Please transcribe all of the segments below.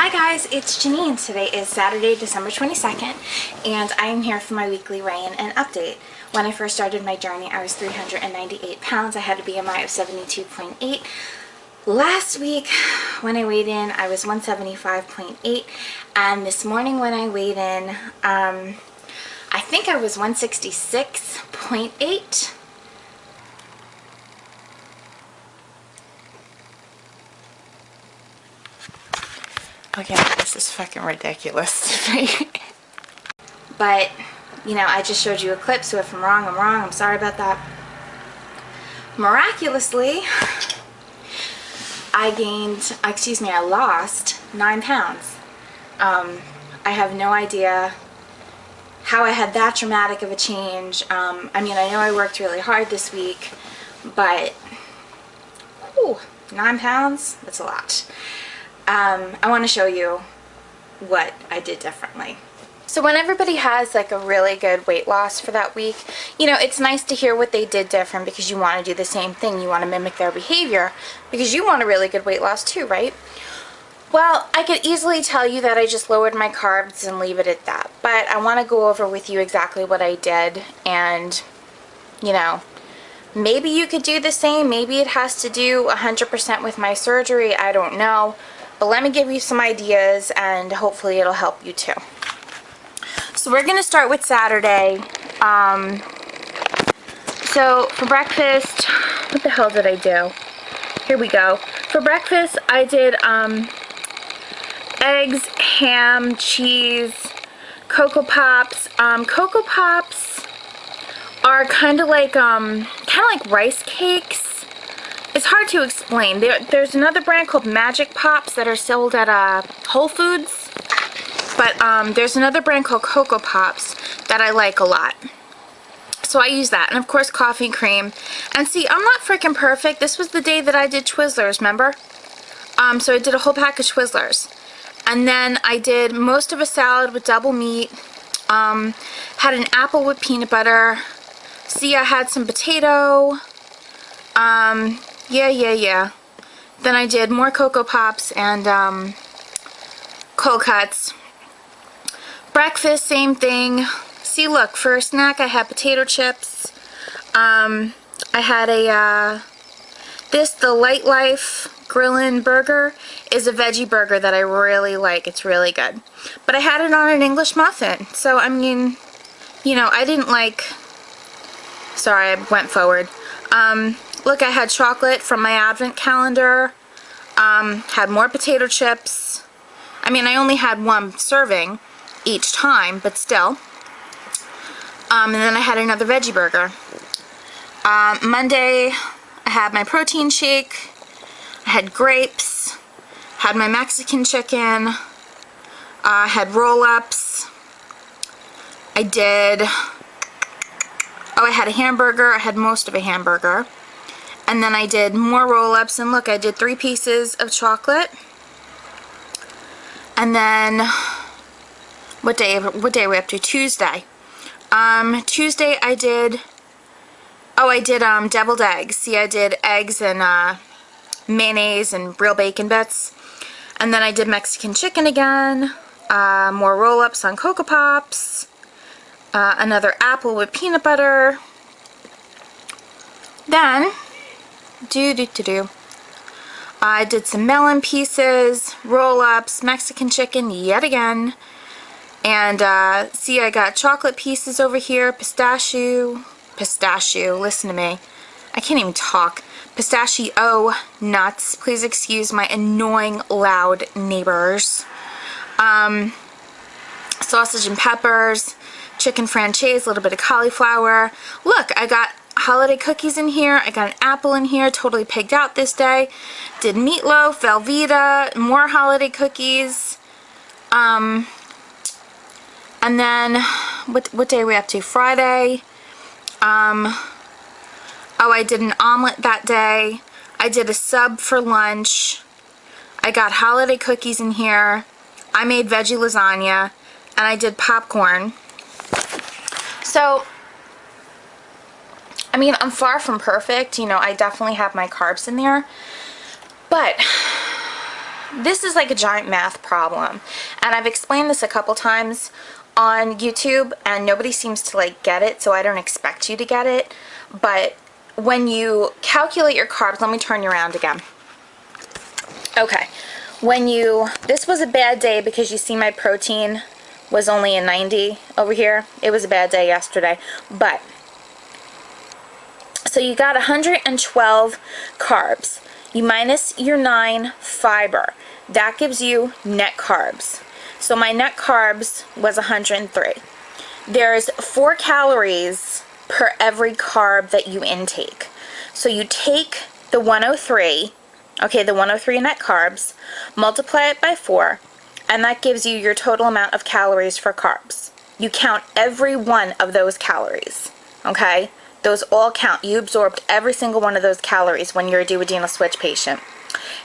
Hi guys, it's Janine. Today is Saturday, December 22nd, and I am here for my weekly weigh-in and update. When I first started my journey, I was 398 pounds. I had a BMI of 72.8. Last week, when I weighed in, I was 175.8, and this morning when I weighed in, I think I was 166.8. Okay, this is fucking ridiculous to me. But, you know, I just showed you a clip, so if I'm wrong, I'm wrong. I'm sorry about that. Miraculously, I lost 9 pounds. I have no idea how I had that dramatic of a change. I mean, I know I worked really hard this week, but, whew, 9 pounds? That's a lot. I want to show you what I did differently. So when everybody has like a really good weight loss for that week, you know, it's nice to hear what they did different because you want to do the same thing. You want to mimic their behavior because you want a really good weight loss too, right? Well, I could easily tell you that I just lowered my carbs and leave it at that. But I want to go over with you exactly what I did, and, you know, maybe you could do the same. Maybe it has to do 100% with my surgery. I don't know. But let me give you some ideas, and hopefully it'll help you too. So we're going to start with Saturday. So for breakfast, what the hell did I do? Here we go. For breakfast, I did eggs, ham, cheese, Cocoa Pops. Cocoa Pops are kind of like rice cakes. It's hard to explain. There's another brand called Magic Pops that are sold at Whole Foods. But there's another brand called Cocoa Pops that I like a lot. So I use that. And of course coffee cream. And see, I'm not freaking perfect. This was the day that I did Twizzlers, remember? So I did a whole pack of Twizzlers. And then I did most of a salad with double meat. Had an apple with peanut butter. See, I had some potato. Yeah. Then I did more Cocoa Pops and cold cuts. Breakfast, same thing. See, look, for a snack I had potato chips. I had the Light Life Grillin' Burger is a veggie burger that I really like. It's really good. But I had it on an English muffin. So, I mean, you know, I didn't like... Sorry, I went forward. Look, I had chocolate from my advent calendar. Had more potato chips. I mean, I only had one serving each time, but still. And then I had another veggie burger. Monday, I had my protein shake. I had grapes. Had my Mexican chicken. Had roll-ups. I had a hamburger. I had most of a hamburger. And then I did more roll-ups, and look, I did 3 pieces of chocolate. And then, what day are we up to? Tuesday. Tuesday I did deviled eggs. See, I did eggs and mayonnaise and real bacon bits. And then I did Mexican chicken again. More roll-ups on Cocoa Pops. Another apple with peanut butter. Then... I did some melon pieces, roll-ups, Mexican chicken yet again, and see, I got chocolate pieces over here, pistachio, listen to me, I can't even talk, pistachio nuts, please excuse my annoying loud neighbors, sausage and peppers, chicken franchise, a little bit of cauliflower. Look, I got holiday cookies in here. I got an apple in here. Totally pigged out this day. Did meatloaf, Velveeta, more holiday cookies. And then what day are we up to? Friday. I did an omelet that day. I did a sub for lunch. I got holiday cookies in here. I made veggie lasagna, and I did popcorn. So, I mean, I'm far from perfect. You know, I definitely have my carbs in there. But this is like a giant math problem, and I've explained this a couple times on YouTube and nobody seems to like get it, so I don't expect you to get it. But when you calculate your carbs, let me turn you around again. Okay, this was a bad day because you see my protein was only a 90 over here. It was a bad day yesterday, but so you got 112 carbs. You minus your 9 fiber. That gives you net carbs. So my net carbs was 103. There's 4 calories per every carb that you intake. So you take the 103, okay, the 103 net carbs, multiply it by 4, and that gives you your total amount of calories for carbs. You count every one of those calories, okay? Those all count. You absorbed every single one of those calories when you're a duodenal switch patient.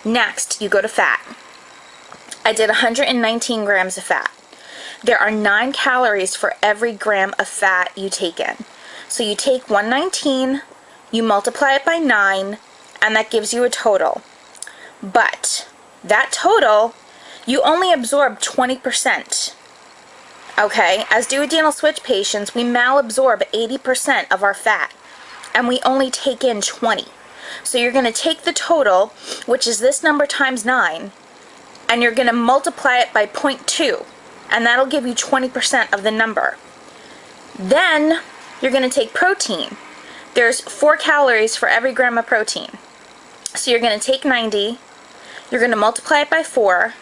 Next, you go to fat. I did 119 grams of fat. There are 9 calories for every gram of fat you take in. So you take 119, you multiply it by 9, and that gives you a total. But that total, you only absorb 20%. Okay, as duodenal switch patients, we malabsorb 80% of our fat, and we only take in 20. So you're going to take the total, which is this number times 9, and you're going to multiply it by 0.2, and that'll give you 20% of the number. Then you're going to take protein. There's 4 calories for every gram of protein. So you're going to take 90, you're going to multiply it by 4,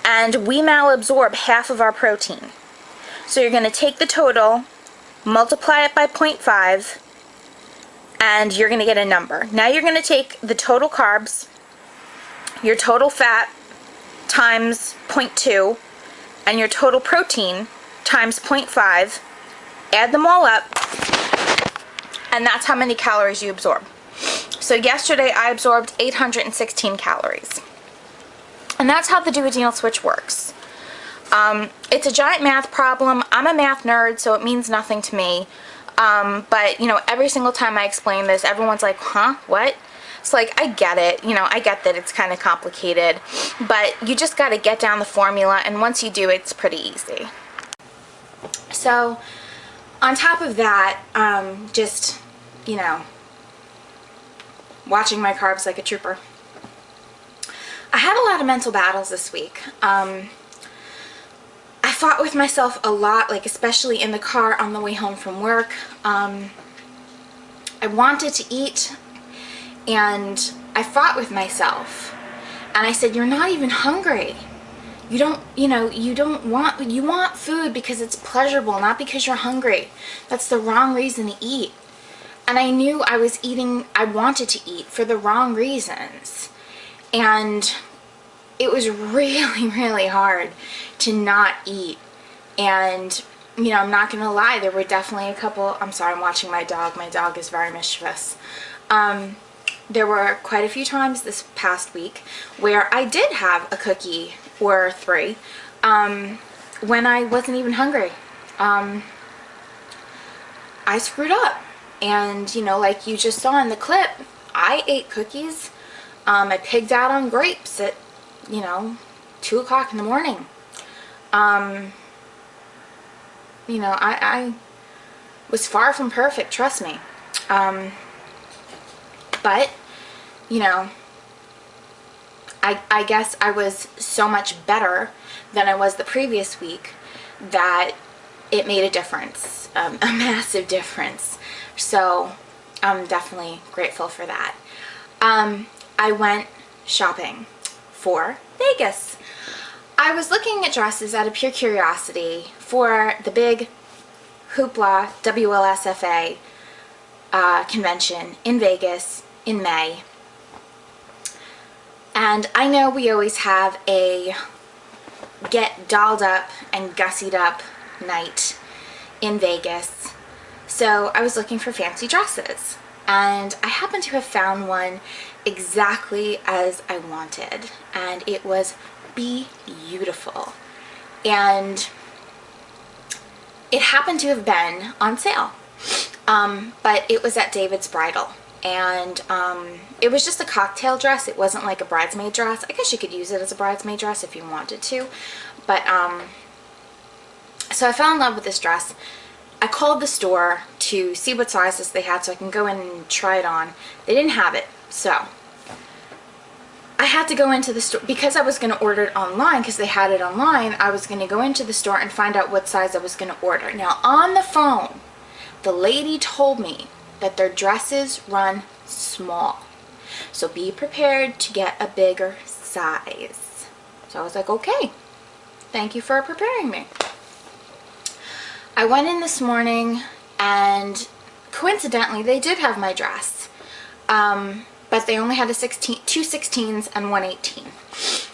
and we malabsorb half of our protein. So you're going to take the total, multiply it by 0.5, and you're going to get a number. Now you're going to take the total carbs, your total fat times 0.2, and your total protein times 0.5, add them all up, and that's how many calories you absorb. So yesterday I absorbed 816 calories. And that's how the duodenal switch works. It's a giant math problem. I'm a math nerd, so it means nothing to me. But, you know, every single time I explain this, everyone's like, huh, what? It's like, I get it. You know, I get that it's kind of complicated. But you just got to get down the formula, and once you do, it's pretty easy. So, on top of that, just, you know, watching my carbs like a trooper. I had a lot of mental battles this week. I fought with myself a lot, like especially in the car on the way home from work. I wanted to eat, and I fought with myself. And I said, you're not even hungry. You don't, you know, you want food because it's pleasurable, not because you're hungry. That's the wrong reason to eat. And I knew I was eating, I wanted to eat for the wrong reasons. And it was really, really hard to not eat. And, you know, I'm not going to lie, there were definitely a couple, I'm sorry, I'm watching my dog. My dog is very mischievous. There were quite a few times this past week where I did have a cookie or 3 when I wasn't even hungry. I screwed up. And, you know, like you just saw in the clip, I ate cookies. I pigged out on grapes at, you know, 2 o'clock in the morning. You know, I was far from perfect, trust me. But, you know, I guess I was so much better than I was the previous week that it made a difference, a massive difference. So I'm definitely grateful for that. I went shopping for Vegas. I was looking at dresses out of pure curiosity for the big Hoopla WLSFA convention in Vegas in May. And I know we always have a get dolled up and gussied up night in Vegas. So I was looking for fancy dresses, and I happened to have found one exactly as I wanted, and it was beautiful. And it happened to have been on sale, but it was at David's Bridal, and it was just a cocktail dress. It wasn't like a bridesmaid dress. I guess you could use it as a bridesmaid dress if you wanted to, but so I fell in love with this dress. I called the store to see what sizes they had so I can go in and try it on. They didn't have it, so I had to go into the store because I was going to order it online because they had it online. I was going to go into the store and find out what size I was going to order. Now, on the phone, the lady told me that their dresses run small, so be prepared to get a bigger size. So I was like, okay, thank you for preparing me. I went in this morning, and coincidentally, they did have my dress, but they only had two 16s and one 18.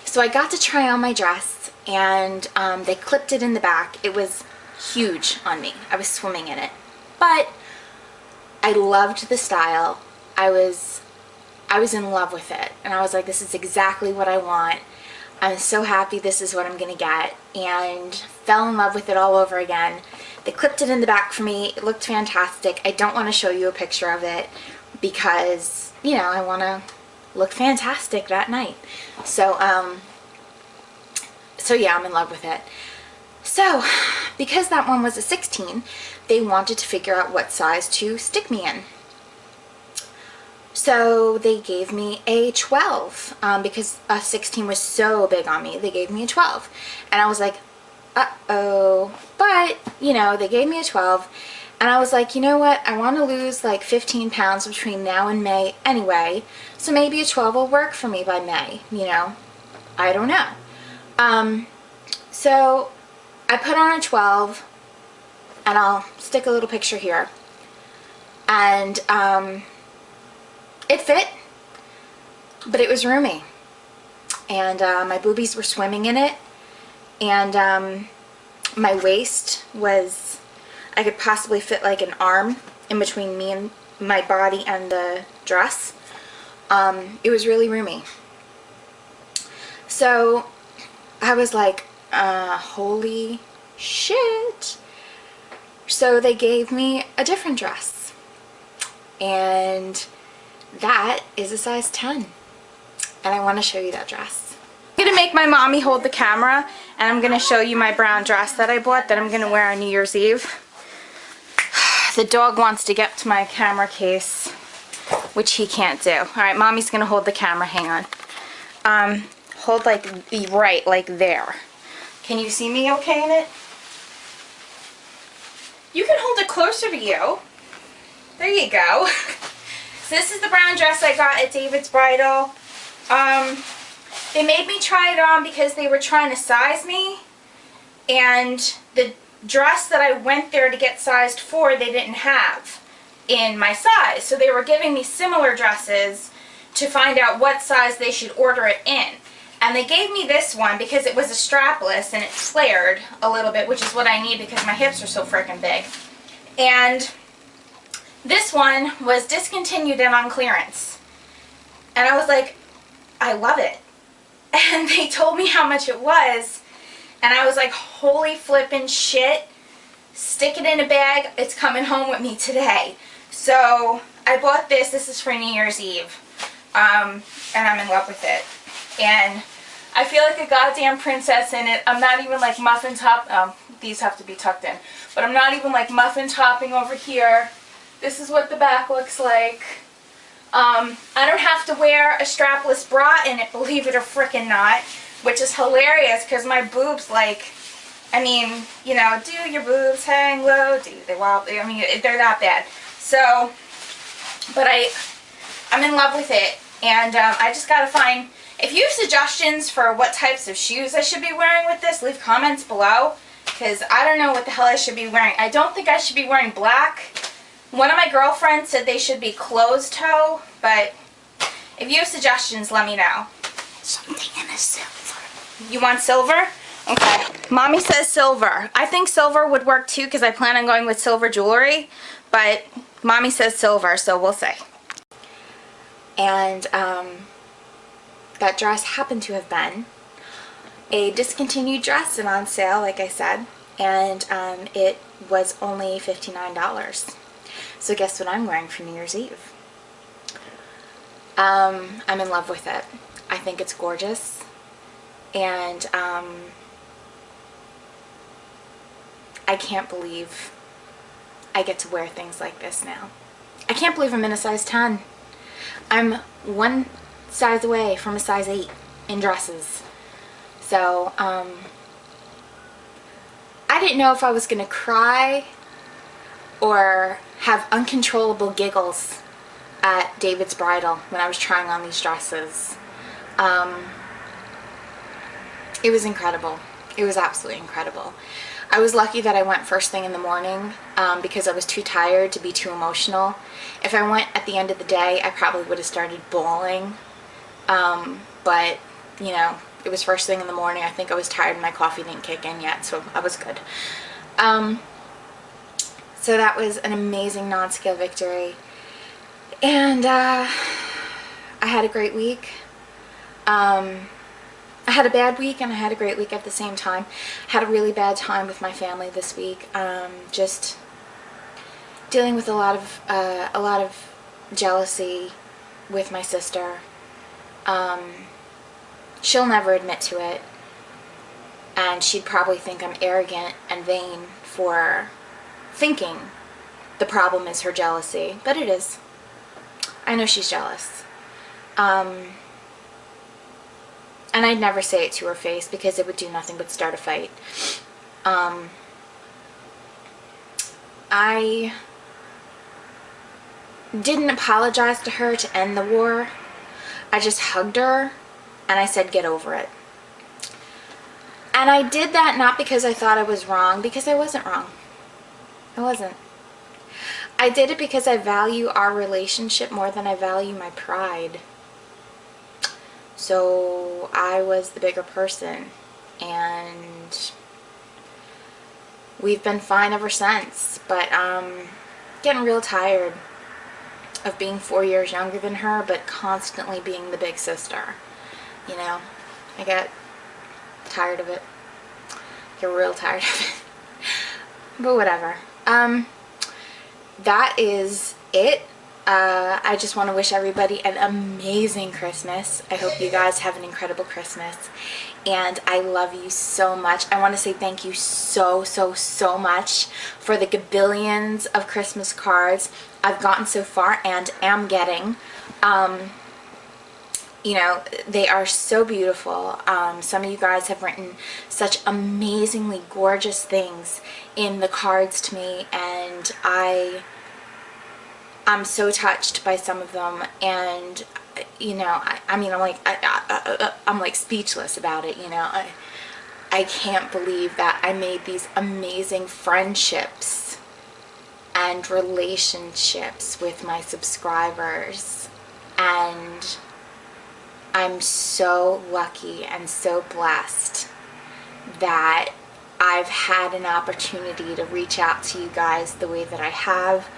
So I got to try on my dress, and they clipped it in the back. It was huge on me. I was swimming in it, but I loved the style. I was in love with it, and I was like, this is exactly what I want. I'm so happy this is what I'm gonna get, and fell in love with it all over again. They clipped it in the back for me. It looked fantastic. I don't want to show you a picture of it because, you know, I want to look fantastic that night. So, yeah, I'm in love with it. So, because that one was a 16, they wanted to figure out what size to stick me in. So they gave me a 12 because a 16 was so big on me. They gave me a 12, and I was like, uh-oh. But, you know, they gave me a 12, and I was like, you know what? I want to lose like 15 pounds between now and May anyway, so maybe a 12 will work for me by May, you know? I don't know. So I put on a 12, and I'll stick a little picture here, and it fit, but it was roomy, and my boobies were swimming in it, and my waist was, I could possibly fit like an arm in between me and my body and the dress. It was really roomy. So I was like, holy shit. So they gave me a different dress, and that is a size 10, and I want to show you that dress. I'm going to make my mommy hold the camera, and I'm going to show you my brown dress that I bought that I'm going to wear on New Year's Eve. The dog wants to get to my camera case, which he can't do. Alright, mommy's going to hold the camera. Hang on. Hold like right, like there. Can you see me okay in it? You can hold it closer to you. There you go. So this is the brown dress I got at David's Bridal. They made me try it on because they were trying to size me, and the dress that I went there to get sized for, they didn't have in my size. So they were giving me similar dresses to find out what size they should order it in. And they gave me this one because it was a strapless and it flared a little bit, which is what I need because my hips are so freaking big. And this one was discontinued and on clearance. And I was like, I love it. And they told me how much it was, and I was like, holy flippin' shit, stick it in a bag, it's coming home with me today. So I bought this. This is for New Year's Eve, and I'm in love with it, and I feel like a goddamn princess in it. I'm not even like muffin top, these have to be tucked in, but I'm not even like muffin topping over here. This is what the back looks like. I don't have to wear a strapless bra in it, believe it or frickin' not, which is hilarious because my boobs, like, I mean, you know, do your boobs hang low? Do they wobble? I mean, they're that bad. So, but I'm in love with it, and I just gotta find, if you have suggestions for what types of shoes I should be wearing with this, leave comments below, because I don't know what the hell I should be wearing. I don't think I should be wearing black. One of my girlfriends said they should be closed toe, but if you have suggestions, let me know. Something in a silver. You want silver? Okay. Mommy says silver. I think silver would work too because I plan on going with silver jewelry, but Mommy says silver, so we'll see. And that dress happened to have been a discontinued dress and on sale, like I said, and it was only $59. So guess what I'm wearing for New Year's Eve? I'm in love with it. I think it's gorgeous, and I can't believe I get to wear things like this now. I can't believe I'm in a size 10. I'm one size away from a size 8 in dresses. So, I didn't know if I was going to cry or have uncontrollable giggles at David's bridal when I was trying on these dresses. It was incredible. It was absolutely incredible. I was lucky that I went first thing in the morning because I was too tired to be too emotional. If I went at the end of the day, I probably would have started bawling. But, you know, it was first thing in the morning. I think I was tired and my coffee didn't kick in yet, so I was good. So that was an amazing non-scale victory. And I had a great week. I had a bad week and I had a great week at the same time. Had a really bad time with my family this week. Just dealing with a lot of jealousy with my sister. She'll never admit to it, and she'd probably think I'm arrogant and vain for thinking the problem is her jealousy, but it is. I know she's jealous. And I'd never say it to her face because it would do nothing but start a fight. I didn't apologize to her to end the war. I just hugged her and I said, get over it. And I did that not because I thought I was wrong, because I wasn't wrong. I wasn't. I did it because I value our relationship more than I value my pride. So I was the bigger person, and we've been fine ever since. But getting real tired of being 4 years younger than her, but constantly being the big sister. You know, I get tired of it. Get real tired of it. But whatever. That is it. I just want to wish everybody an amazing Christmas. I hope you guys have an incredible Christmas. And I love you so much. I want to say thank you so much for the gabillions of Christmas cards I've gotten so far and am getting. You know, they are so beautiful. Some of you guys have written such amazingly gorgeous things in the cards to me, and I'm so touched by some of them. And you know, I mean, I'm like speechless about it. You know, I can't believe that I made these amazing friendships and relationships with my subscribers, and I'm so lucky and so blessed that I've had an opportunity to reach out to you guys the way that I have,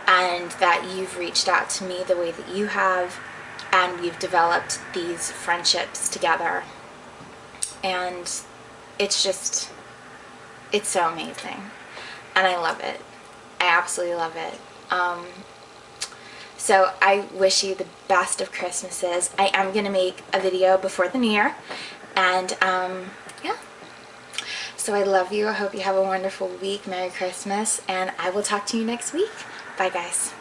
and that you've reached out to me the way that you have, and we've developed these friendships together. And it's just, it's so amazing, and I love it. I absolutely love it. So I wish you the best of Christmases. I am going to make a video before the new year, and yeah. So I love you. I hope you have a wonderful week. Merry Christmas, and I will talk to you next week. Bye, guys.